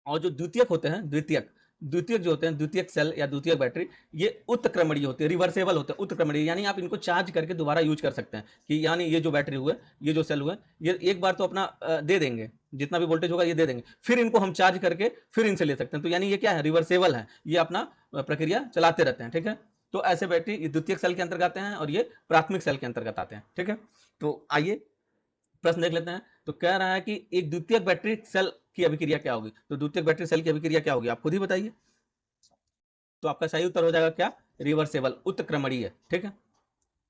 और जो द्वितीयक होते हैं, द्वितीयक द्वितीयक जो होते हैं, द्वितीयक सेल या द्वितीयक बैटरी, ये उत्क्रमणीय होते हैं, रिवर्सेबल होते हैं, उत्क्रमणीय, यानी आप इनको चार्ज करके दोबारा यूज कर सकते हैं। कि यानी ये जो बैटरी हुए, ये जो सेल हुए, ये एक बार तो अपना दे देंगे, जितना भी वोल्टेज होगा ये दे देंगे, फिर इनको हम चार्ज करके फिर इनसे ले सकते हैं। तो यानी ये क्या है, रिवर्सेबल है, ये अपना प्रक्रिया चलाते रहते हैं। ठीक है, तो ऐसे बैटरी द्वितीयक सेल के अंतर्गत आते हैं और ये प्राथमिक सेल के अंतर्गत आते हैं। ठीक है, तो आइए प्रश्न देख लेते हैं। तो कह रहा है कि एक द्वितीयक बैटरी सेल की अभिक्रिया क्या होगी। तो द्वितीयक बैटरी सेल की अभिक्रिया क्या होगी, आप खुद ही बताइए। तो आपका सही उत्तर हो जाएगा क्या, रिवर्सेबल, उत्क्रमणीय। ठीक है,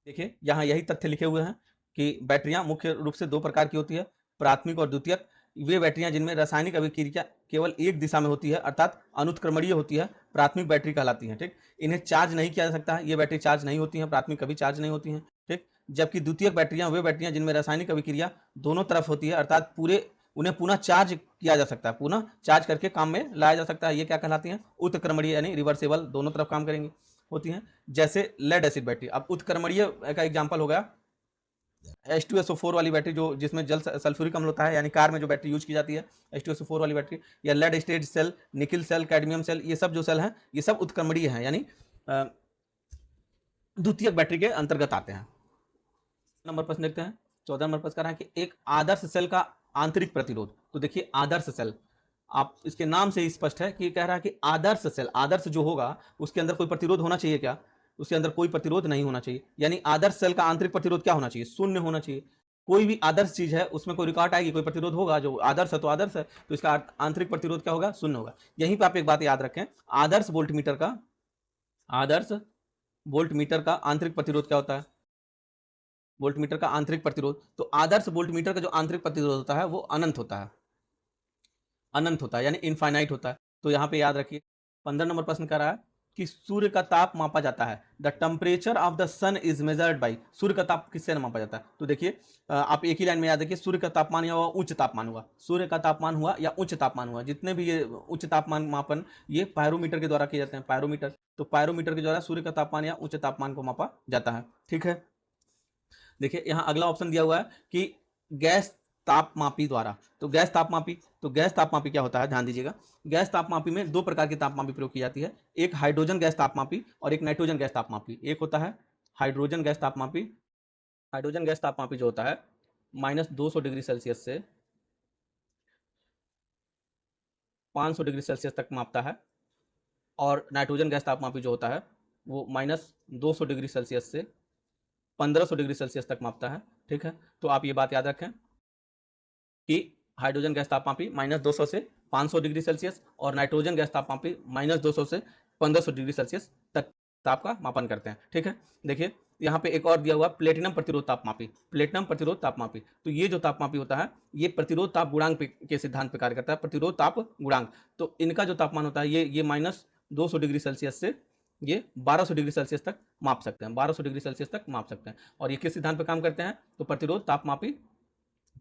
देखिए यहाँ यही तथ्य लिखे हुए हैं कि बैटरियां मुख्य रूप से दो प्रकार की होती है, प्राथमिक और द्वितीयक। वे बैटरियां जिनमें रासायनिक अभिक्रिया केवल एक दिशा में होती है अर्थात अनुत्क्रमणीय होती है, प्राथमिक बैटरी कहलाती है। ठीक, इन्हें चार्ज नहीं किया जा सकता है, ये बैटरी चार्ज नहीं होती है, प्राथमिक कभी चार्ज नहीं होती है। ठीक, जबकि द्वितीयक बैटरियां वे बैटरियां जिनमें रासायनिक अभिक्रिया दोनों तरफ होती है अर्थात पूरे उन्हें पुनः चार्ज किया जा सकता है, पुनः चार्ज करके काम में लाया जा सकता है, ये क्या कहलाती हैं, उत्क्रमणीय यानी रिवर्सेबल, दोनों तरफ काम करेंगी होती हैं। जैसे लेड एसिड बैटरी, अब उत्क्रमणीय का एग्जांपल हो गया H2SO4 वाली बैटरी, जो जिसमें जल सल्फ्यूरिक अम्ल होता है, यानी कार में जो बैटरी यूज की जाती है H2SO4 वाली बैटरी, या lead acid cell, nickel cell, cadmium cell, ये सब जो सेल हैं ये सब उत्क्रमणीय हैं, यानी द्वितीयक बैटरी के अंतर्गत आते हैं। नंबर प्रश्न देखते हैं। 14 नंबर प्रश्न कह रहा है कि एक आदर्श सेल का आंतरिक प्रतिरोध। तो देखिए आदर्श सेल, आप इसके नाम से ही स्पष्ट है कि कह रहा है कि आदर्श सेल, आदर्श जो होगा उसके अंदर कोई प्रतिरोध होना चाहिए क्या, उसके अंदर कोई प्रतिरोध नहीं होना चाहिए, यानी आदर्श सेल का आंतरिक प्रतिरोध क्या होना चाहिए, शून्य होना चाहिए। कोई भी आदर्श चीज है उसमें कोई रुकावट आएगी, कोई प्रतिरोध होगा, जो आदर्श है तो आदर्श है, तो इसका आंतरिक प्रतिरोध क्या होगा, शून्य होगा। यहीं पर आप एक बात याद रखें, आदर्श वोल्टमीटर का, आदर्श वोल्टमीटर का आंतरिक प्रतिरोध क्या होता है, वोल्टमीटर का आंतरिक प्रतिरोध, तो आदर्श वोल्टमीटर का जो आंतरिक प्रतिरोध होता है वो अनंत होता है, अनंत होता है यानी इनफाइनाइट होता है। तो यहाँ पे याद रखिए। 15 नंबर प्रश्न कर रहा है कि सूर्य का ताप मापा जाता है, the temperature of the sun is measured by, सूर्य का ताप किससे मापा जाता है। तो देखिए आप एक ही लाइन में याद रखिए, सूर्य का तापमान या उच्च तापमान हुआ, सूर्य का तापमान हुआ या उच्च तापमान हुआ, जितने भी ये उच्च तापमान मापन ये पायरोमीटर के द्वारा किए जाते हैं, पायरोमीटर। तो पायरोमीटर के द्वारा सूर्य का तापमान या उच्च तापमान को मापा जाता है। ठीक है, देखिए यहाँ अगला ऑप्शन दिया हुआ है कि गैस तापमापी द्वारा। तो गैस तापमापी, तो गैस तापमापी क्या होता है, ध्यान दीजिएगा। गैस तापमापी में दो प्रकार की तापमापी प्रयोग की जाती है, एक हाइड्रोजन गैस तापमापी और एक नाइट्रोजन गैस तापमापी। एक होता है हाइड्रोजन गैस तापमापी, हाइड्रोजन गैस तापमापी जो होता है -200 डिग्री सेल्सियस से 500 डिग्री सेल्सियस तक मापता है, और नाइट्रोजन गैस तापमापी जो होता है वो -200 डिग्री सेल्सियस से 1500 डिग्री सेल्सियस तक मापता है। ठीक है, तो आप ये बात याद रखें कि हाइड्रोजन गैस तापमापी -200 से 500 डिग्री सेल्सियस और नाइट्रोजन गैस तापमापी -200 से 1500 डिग्री सेल्सियस तक ताप का मापन करते हैं। ठीक है, देखिए यहाँ पे एक और दिया हुआ प्लेटिनम प्रतिरोध तापमापी, प्लेटिनम प्रतिरोध तापमापी। तो ये जो तापमापी होता है ये प्रतिरोध ताप गुणांक के सिद्धांत पर कार्य करता है, प्रतिरोध ताप गुणांक। तो इनका जो तापमान होता है ये -200 डिग्री सेल्सियस से ये 1200 डिग्री सेल्सियस तक माप सकते हैं, 1200 डिग्री सेल्सियस तक माप सकते हैं। और ये किस सिद्धांत पर काम करते हैं, तो प्रतिरोध तापमापी,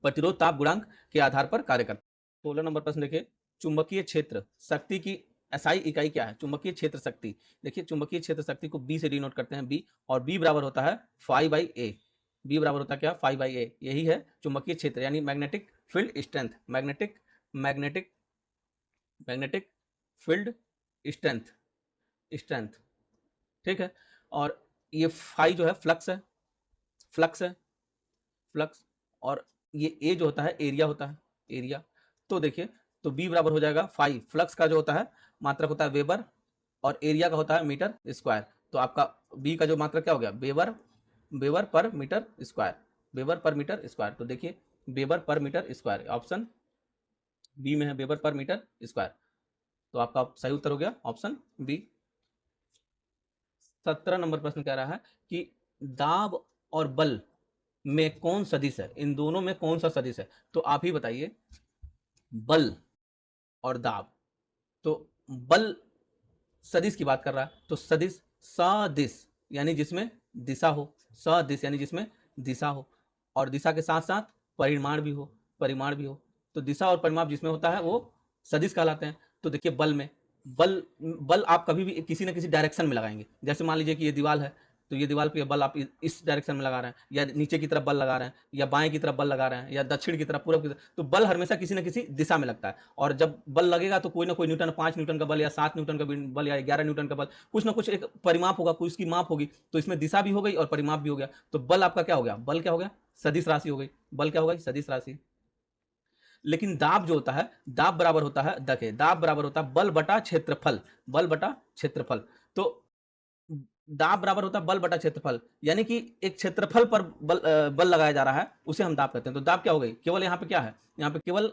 प्रतिरोध ताप गुणांक के आधार पर कार्य करता है। 16 नंबर प्रश्न देखिए, चुंबकीय क्षेत्र शक्ति की एसआई इकाई क्या है, चुंबकीय क्षेत्र शक्ति। देखिए चुंबकीय क्षेत्र शक्ति को बी से डिनोट करते हैं, बी, और बी बराबर होता है 5/A, बी बराबर होता है क्या, 5/A, यही है चुंबकीय क्षेत्र यानी magnetic field strength, magnetic magnetic magnetic field strength, strength. ठीक है, और ये फाई जो है फ्लक्स है, फ्लक्स है, फ्लक्स, और ये ए जो होता है एरिया होता है, एरिया। तो देखिए तो बी बराबर हो जाएगा 5, फ्लक्स का जो होता है मात्रक होता है वेबर, और एरिया का होता है मीटर स्क्वायर। तो आपका बी का जो मात्रक क्या हो गया, weber, weber per metre square, weber per metre square. तो देखिए weber per metre square option B में है, वेबर पर मीटर स्क्वायर। तो आपका सही उत्तर हो गया ऑप्शन बी। 17 नंबर प्रश्न कह रहा है कि दाब और बल में कौन सदिश है, इन दोनों में कौन सा सदिश है। तो आप ही बताइए, बल और दाब। तो बल सदिश की बात कर रहा है, तो सदिश सदिश यानी जिसमें दिशा हो, सदिश यानी जिसमें दिशा हो, और दिशा के साथ साथ परिमाण भी हो, परिमाण भी हो। तो दिशा और परिमाप जिसमें होता है वो सदिश कहलाते हैं। तो देखिए बल में, बल, बल आप कभी भी किसी न किसी डायरेक्शन में लगाएंगे। जैसे मान लीजिए कि ये दीवार है, तो ये दीवार पे बल आप इस डायरेक्शन में लगा रहे हैं, या नीचे की तरफ बल लगा रहे हैं, या बाएं की तरफ बल लगा रहे हैं, या दक्षिण की तरफ, पूर्व की तरफ। तो बल हमेशा किसी न किसी दिशा में लगता है, और जब बल लगेगा तो कोई ना कोई न्यूटन, 5 न्यूटन का बल या 7 न्यूटन का बल या 11 न्यूटन का बल, कुछ ना कुछ एक परिमाप होगा, कुछ की माप होगी। तो इसमें दिशा भी हो गई और परिमाप भी हो गया। तो बल आपका क्या हो गया, बल क्या हो गया, सदिश राशि हो गई, बल क्या होगा, सदिश राशि। लेकिन दाब जो होता है, दाब बराबर होता है, देखिए दाब बराबर होता है बल बटा क्षेत्रफल, बल बटा क्षेत्रफल। तो दाब बराबर होता है बल बटा क्षेत्रफल, यानी कि एक क्षेत्रफल पर बल लगाया जा रहा है, उसे हम दाब कहते हैं। तो दाब क्या हो गई, केवल यहाँ पे क्या है, यहाँ पे केवल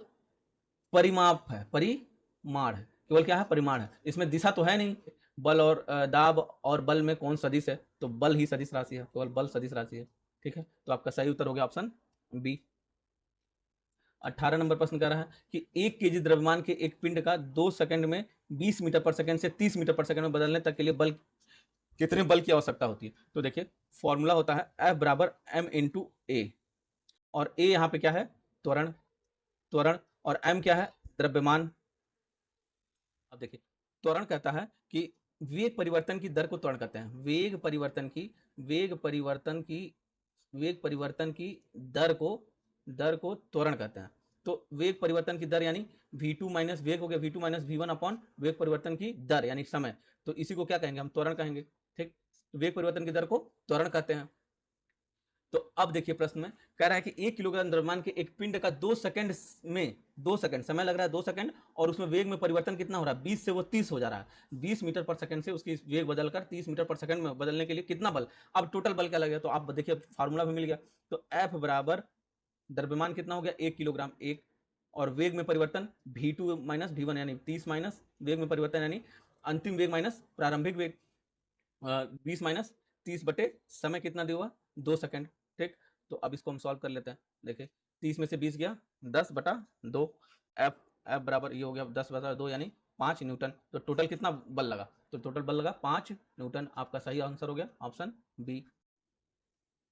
परिमाप है, परिमाण है, केवल क्या है, परिमाण है, इसमें दिशा तो है नहीं। बल और दाब और बल में कौन सदिश है, तो बल ही सदिश राशि है, केवल बल सदिश राशि है। ठीक है, तो आपका सही उत्तर हो गया ऑप्शन बी। 18 नंबर प्रश्न कह रहा है कि 1 केजी द्रव्यमान के एक पिंड का 2 सेकंड में 20 मीटर पर सेकंड से 30 मीटर पर सेकंड में बदलने तक के लिए बल, कितने बल की आवश्यकता होती है। तो देखिए फॉर्मूला होता है F बराबर m इंटू ए, और ए यहाँ पे क्या है, त्वरण, त्वरण, और m क्या है, द्रव्यमान। अब देखिए त्वरण कहता है कि वेग परिवर्तन की दर को त्वरण कहते हैं, वेग परिवर्तन की, वेग परिवर्तन की, वेग परिवर्तन की दर को त्वरण कहते हैं। तो वेग परिवर्तन की दर यानी v2 माइनस वेग हो गया v2 माइनस v1 अपॉन वेग परिवर्तन की दर यानी समय, तो इसी को क्या कहेंगे, हम त्वरण कहेंगे। ठीक, तो वेग परिवर्तन की दर को त्वरण कहते हैं। तो अब देखिए प्रश्न में कह रहा है कि 1 किलोग्राम द्रव्यमान के एक पिंड का 2 सेकंड में, 2 सेकंड समय लग रहा है, 2 सेकंड, और उसमें वेग में परिवर्तन कितना हो रहा है, 20 से वो 30 हो जा रहा है, 20 मीटर पर सेकंड से उसकी वेग बदलकर 30 मीटर पर सेकंड में बदलने के लिए कितना बल। अब टोटल बल क्या लगेगा, तो आप देखिए फार्मूला भी मिल गया। तो एफ बराबर द्रव्यमान कितना हो गया 1 किलोग्राम, एक, और वेग में परिवर्तन v2 माइनस v1 यानी 30 माइनस वेग में परिवर्तन यानी अंतिम वेग माइनस प्रारंभिक वेग, 20 माइनस 30 बटे समय कितना दिया हुआ, 2 सेकंड। ठीक, तो अब इसको हम सॉल्व कर लेते हैं। देखिए 30 में से 20 गया 10 बटा 2, एफ एफ बराबर ये हो गया 10 बटा 2 यानी 5 न्यूटन। तो टोटल कितना बल लगा, तो टोटल बल लगा 5 न्यूटन। आपका सही आंसर हो गया ऑप्शन बी।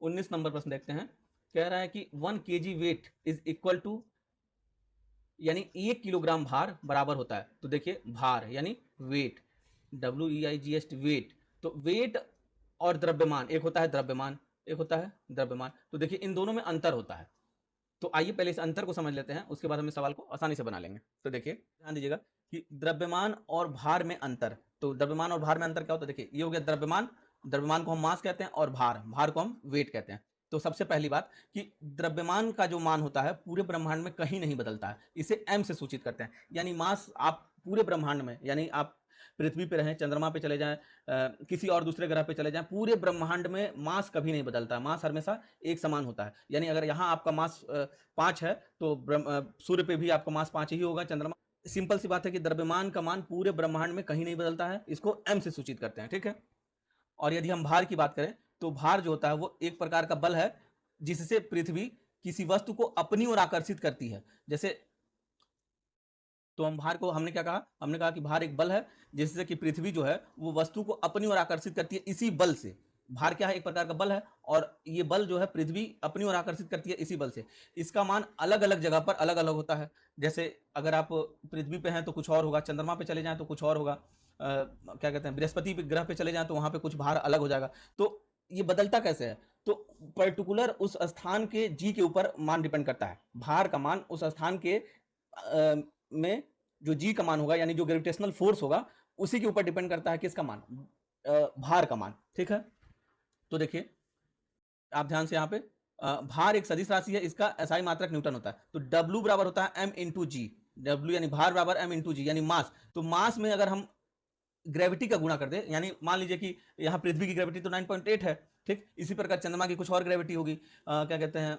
19 नंबर प्रश्न देखते हैं, कह रहा है कि 1 kg weight is equal to, यानी 1 किलोग्राम भार बराबर होता है। तो देखिए भार यानी वेट, WEIGHT वेट, तो वेट और द्रव्यमान, एक होता है द्रव्यमान, एक होता है द्रव्यमान, तो देखिए इन दोनों में अंतर होता है। तो आइए पहले इस अंतर को समझ लेते हैं, उसके बाद हम इस सवाल को आसानी से बना लेंगे। तो देखिए ध्यान दीजिएगा कि द्रव्यमान और भार में अंतर, तो द्रव्यमान और भार में अंतर क्या होता है, देखिए ये हो गया द्रव्यमान, द्रव्यमान को हम मास कहते हैं, और भार, भार को हम वेट कहते हैं। तो सबसे पहली बात कि द्रव्यमान का जो मान होता है पूरे ब्रह्मांड में कहीं नहीं बदलता है, इसे m से सूचित करते हैं। यानी मास आप पूरे ब्रह्मांड में, यानी आप पृथ्वी पे रहें, चंद्रमा पे चले जाएं, किसी और दूसरे ग्रह पे चले जाएं, पूरे ब्रह्मांड में मास कभी नहीं बदलता है, मास हमेशा एक समान होता है। यानी अगर यहाँ आपका मास 5 है तो सूर्य पे भी आपका मास 5 ही होगा, चंद्रमा। सिंपल सी बात है कि द्रव्यमान का मान पूरे ब्रह्मांड में कहीं नहीं बदलता है, इसको m से सूचित करते हैं। ठीक है, और यदि हम भार की बात करें तो भार जो होता है वो एक प्रकार का बल है जिससे पृथ्वी किसी वस्तु को अपनी ओर आकर्षित करती है। जैसे, तो हम भार को हमने क्या कहा, हमने कहा कि भार एक बल है जिससे कि पृथ्वी जो है वो वस्तु को अपनी ओर आकर्षित करती है, इसी बल से। भार क्या है, एक प्रकार का बल है, और ये बल जो है पृथ्वी अपनी ओर आकर्षित करती है इसी बल से। इसका मान अलग अलग जगह पर अलग अलग होता है। जैसे अगर आप पृथ्वी पे हैं तो कुछ और होगा, चंद्रमा पे चले जाएं तो कुछ और होगा, क्या कहते हैं, बृहस्पति ग्रह पे चले जाएं तो वहां पे कुछ भार अलग हो जाएगा। तो ये बदलता कैसे है, तो पर्टिकुलर उस स्थान के जी के ऊपर मान डिपेंड करता है। भार का मान उस स्थान के में जो जी का मान होगा, यानी जो ग्रेविटेशनल फोर्स होगा, उसी के ऊपर डिपेंड करता है किसका मान, भार का मान। ठीक है, तो देखिए आप ध्यान से यहाँ पे, भार एक सदिश राशि है, इसका एसआई मात्रक न्यूटन होता है। तो W बराबर होता है m इंटू जी, डब्ल्यू यानी भार बराबर m इंटू जी यानी मास। तो मास में अगर हम ग्रेविटी का गुणा कर दे, यानी मान लीजिए कि यहाँ पृथ्वी की ग्रेविटी तो 9.8 है, ठीक, इसी प्रकार चंद्रमा की कुछ और ग्रेविटी होगी, क्या कहते हैं,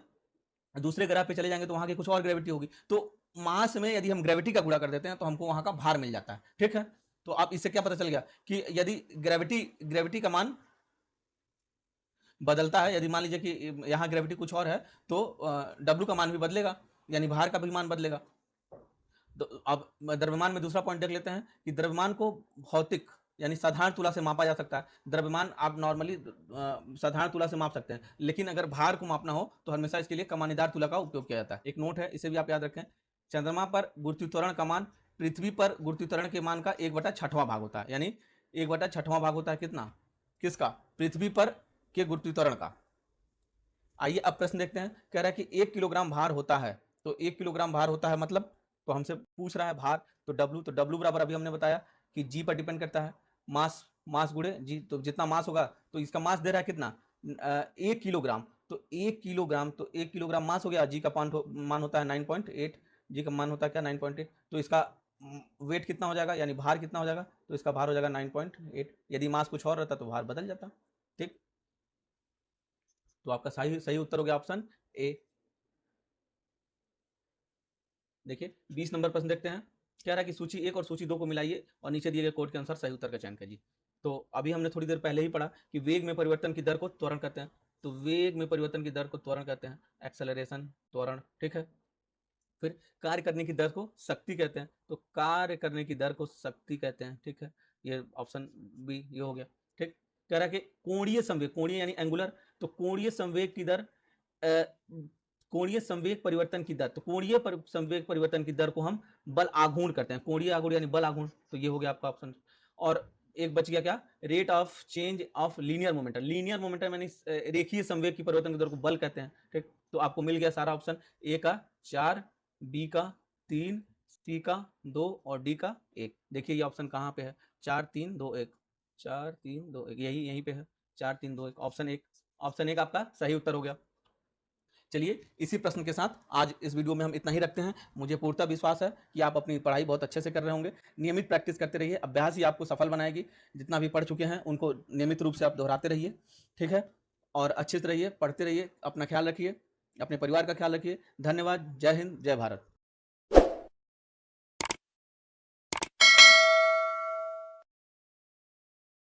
दूसरे ग्रह पे चले जाएंगे तो वहां की कुछ और ग्रेविटी होगी। तो मास में यदि हम ग्रेविटी का गुणा कर देते हैं तो हमको वहां का भार मिल जाता है। ठीक है, तो आप इससे क्या पता चल गया कि यदि ग्रेविटी ग्रेविटी का मान बदलता है, यदि मान लीजिए कि यहाँ ग्रेविटी कुछ और है तो डब्ल्यू का मान भी बदलेगा, यानी भार का भी मान बदलेगा। तो अब द्रव्यमान में दूसरा पॉइंट देख लेते हैं कि द्रव्यमान को भौतिक यानी साधारण तुला से मापा जा सकता है। द्रव्यमान आप नॉर्मली साधारण तुला से माप सकते हैं, लेकिन अगर भार को मापना हो तो हमेशा इसके लिए कमानीदार तुला का उपयोग किया जाता है। एक नोट है, इसे भी आप याद रखें, चंद्रमा पर गुरुत्वाकर्षण का मान पृथ्वी पर गुरुत्वाकर्षण के मान का 1/6वां भाग होता है, यानी 1/6वां भाग होता है कितना, किसका, पृथ्वी पर के गुरुत्वाकर्षण का। आइए अब प्रश्न देखते हैं, कह रहा है कि 1 किलोग्राम भार होता है, तो 1 किलोग्राम भार होता है मतलब, तो हमसे पूछ रहा है भार, तो W बराबर अभी हमने बताया कि जी पर डिपेंड करता है, मास, मास गुणे जी, तो जितना मास होगा तो इसका मास दे रहा है कितना, 1 किलोग्राम, तो 1 किलोग्राम, तो 1 किलोग्राम मास हो गया, जी का मान होता है 9.8, जी का मान होता है क्या 9.8, तो इसका वेट कितना हो जाएगा, यानी भार कितना हो जाएगा, तो इसका भार हो जाएगा 9.8। यदि मास कुछ और रहता तो भार बदल जाता। ठीक, तो आपका सही सही उत्तर हो गया ऑप्शन ए। देखिए 20 नंबर प्रश्न देखते हैं। कह रहा है कि सूची 1 और सूची 2 को मिलाइए और नीचे दिए गए कोड के अनुसार सही उत्तर का चयन कीजिए। तो अभी हमने थोड़ी देर पहले ही पढ़ा कि वेग में परिवर्तन की दर को त्वरण कहते हैं। तो वेग में परिवर्तन की दर को त्वरण कहते हैं, एक्सेलरेशन, त्वरण। ठीक है, फिर कार्य करने की दर को शक्ति कहते हैं, तो कार्य करने की दर को शक्ति कहते हैं। ठीक है, ये ऑप्शन बी ये हो गया। ठीक, कह रहा है कि कोणीय संवेग, कोणीय यानी एंगुलर, तो कोणीय संवेग की दर कोणीय संवेग परिवर्तन की दर, तो कोणीय संवेग परिवर्तन की दर को हम बल आघूर्ण करते हैं, कोणीय आघूर्ण यानी बल आघूर्ण। तो ये हो गया आपका ऑप्शन। और एक बच गया क्या, rate of change of linear momentum, linear momentum यानी रेखीय संवेग की परिवर्तन की दर को बल कहते हैं। ठीक, तो आपको मिल गया सारा ऑप्शन, ए का 4, बी का 3, सी का 2 और डी का 1। देखिए ये ऑप्शन कहाँ पे है, 4 3 2 1, 4 3 2 1, यही यहीं पे है, 4 3 2 1, ऑप्शन 1। ऑप्शन 1 आपका सही उत्तर हो गया। चलिए इसी प्रश्न के साथ आज इस वीडियो में हम इतना ही रखते हैं। मुझे पूर्णतः विश्वास है कि आप अपनी पढ़ाई बहुत अच्छे से कर रहे होंगे। नियमित प्रैक्टिस करते रहिए, अभ्यास ही आपको सफल बनाएगी। जितना भी पढ़ चुके हैं उनको नियमित रूप से आप दोहराते रहिए। ठीक है, और अच्छे से रहिए, पढ़ते रहिए, अपना ख्याल रखिए, अपने परिवार का ख्याल रखिए। धन्यवाद। जय हिंद, जय भारत।